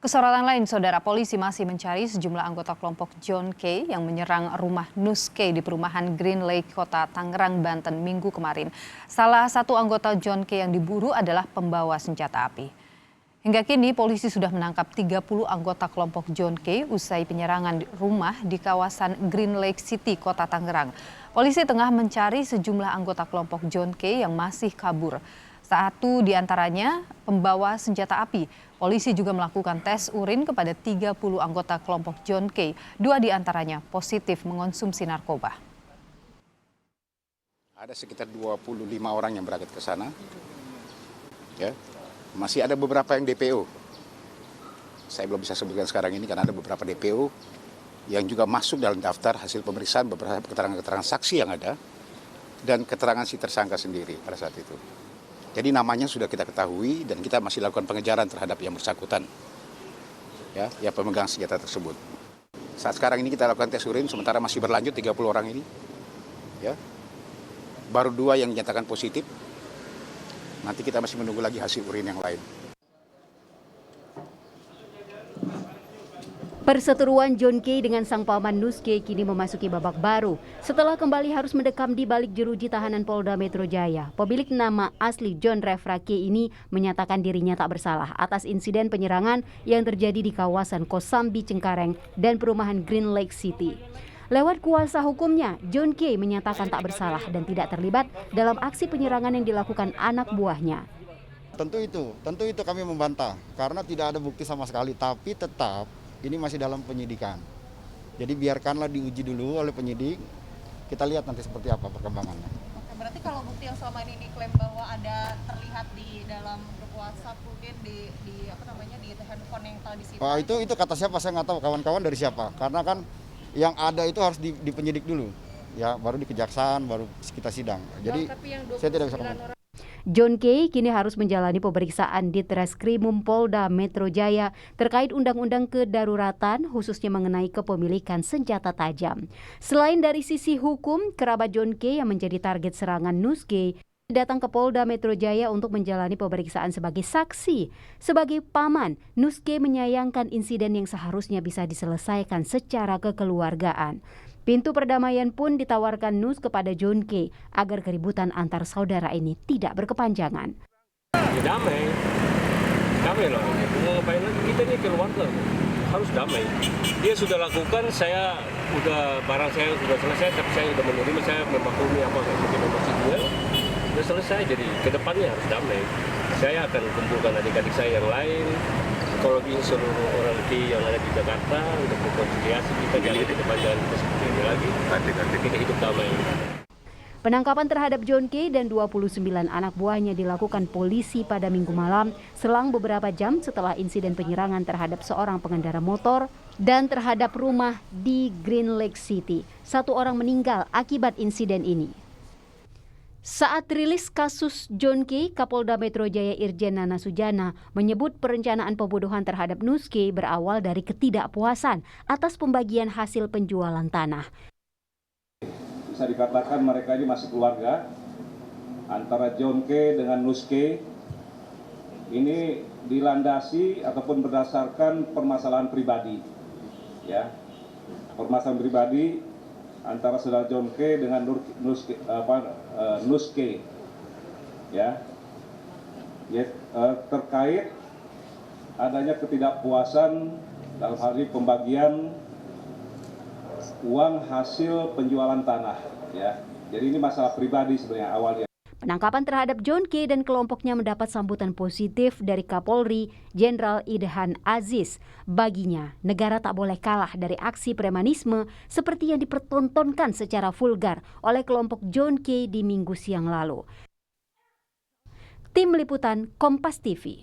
Kesorotan lain, saudara, polisi masih mencari sejumlah anggota kelompok John K yang menyerang rumah Nus K di perumahan Green Lake, Kota Tangerang, Banten, Minggu kemarin. Salah satu anggota John K yang diburu adalah pembawa senjata api. Hingga kini polisi sudah menangkap 30 anggota kelompok John K usai penyerangan rumah di kawasan Green Lake City, Kota Tangerang. Polisi tengah mencari sejumlah anggota kelompok John K yang masih kabur. Satu di antaranya pembawa senjata api. Polisi juga melakukan tes urin kepada 30 anggota kelompok John K. 2 di antaranya positif mengonsumsi narkoba. Ada sekitar 25 orang yang berangkat ke sana. Ya. Masih ada beberapa yang DPO. Saya belum bisa sebutkan sekarang ini karena ada beberapa DPO yang juga masuk dalam daftar hasil pemeriksaan beberapa keterangan-keterangan saksi yang ada dan keterangan si tersangka sendiri pada saat itu. Jadi namanya sudah kita ketahui dan kita masih lakukan pengejaran terhadap yang bersangkutan, ya, yang pemegang senjata tersebut. Saat sekarang ini kita lakukan tes urin, sementara masih berlanjut 30 orang ini, ya, baru 2 yang dinyatakan positif. Nanti kita masih menunggu lagi hasil urin yang lain. Perseteruan John K dengan sang paman Nus K kini memasuki babak baru. Setelah kembali harus mendekam di balik jeruji tahanan Polda Metro Jaya, pemilik nama asli John Refra K ini menyatakan dirinya tak bersalah atas insiden penyerangan yang terjadi di kawasan Kosambi Cengkareng dan perumahan Green Lake City. Lewat kuasa hukumnya, John K menyatakan tak bersalah dan tidak terlibat dalam aksi penyerangan yang dilakukan anak buahnya. Tentu itu kami membantah karena tidak ada bukti sama sekali, tapi tetap ini masih dalam penyidikan. Jadi biarkanlah diuji dulu oleh penyidik, kita lihat nanti seperti apa perkembangannya. Oke, berarti kalau bukti yang selama ini diklaim bahwa ada terlihat di dalam grup WhatsApp mungkin di handphone yang telah disita. Pak, itu kata siapa saya nggak tahu, kawan-kawan dari siapa. Karena kan yang ada itu harus di penyidik dulu, ya baru di kejaksaan, baru kita sidang. Jadi saya tidak bisa ngomong. John K kini harus menjalani pemeriksaan di Treskrimum Polda Metro Jaya terkait undang-undang kedaruratan khususnya mengenai kepemilikan senjata tajam. Selain dari sisi hukum, kerabat John K yang menjadi target serangan Nus K datang ke Polda Metro Jaya untuk menjalani pemeriksaan sebagai saksi. Sebagai paman, Nus K menyayangkan insiden yang seharusnya bisa diselesaikan secara kekeluargaan. Pintu perdamaian pun ditawarkan Nus kepada John K agar keributan antar saudara ini tidak berkepanjangan. Damai loh. Ngapain lagi, kita ini keluarga harus damai. Dia sudah lakukan, barang saya sudah selesai, tapi saya sudah menerima, saya memaklumi apa yang mungkin masih dia. Sudah selesai, jadi kedepannya harus damai. Saya akan kumpulkan adik-adik saya yang lain, psikologi seluruh orang yang ada di Jakarta untuk berkonsiliasi kita jangan ke depan, jangan seperti ini lagi. Kita hidup damai. Penangkapan terhadap John K dan 29 anak buahnya dilakukan polisi pada Minggu malam selang beberapa jam setelah insiden penyerangan terhadap seorang pengendara motor dan terhadap rumah di Green Lake City. 1 orang meninggal akibat insiden ini. Saat rilis kasus John K, Kapolda Metro Jaya Irjen Nana Sujana menyebut perencanaan pembunuhan terhadap Nus K berawal dari ketidakpuasan atas pembagian hasil penjualan tanah. Bisa dikatakan mereka ini masih keluarga antara John K dengan Nus K. Ini dilandasi ataupun berdasarkan permasalahan pribadi, ya, permasalahan pribadi antara saudara John K dengan Nus K, ya, terkait adanya ketidakpuasan dalam hal ini pembagian uang hasil penjualan tanah, ya. Jadi ini masalah pribadi sebenarnya awalnya. Penangkapan terhadap John K dan kelompoknya mendapat sambutan positif dari Kapolri Jenderal Idhan Aziz. Baginya, negara tak boleh kalah dari aksi premanisme seperti yang dipertontonkan secara vulgar oleh kelompok John K di Minggu siang lalu. Tim Liputan Kompas TV.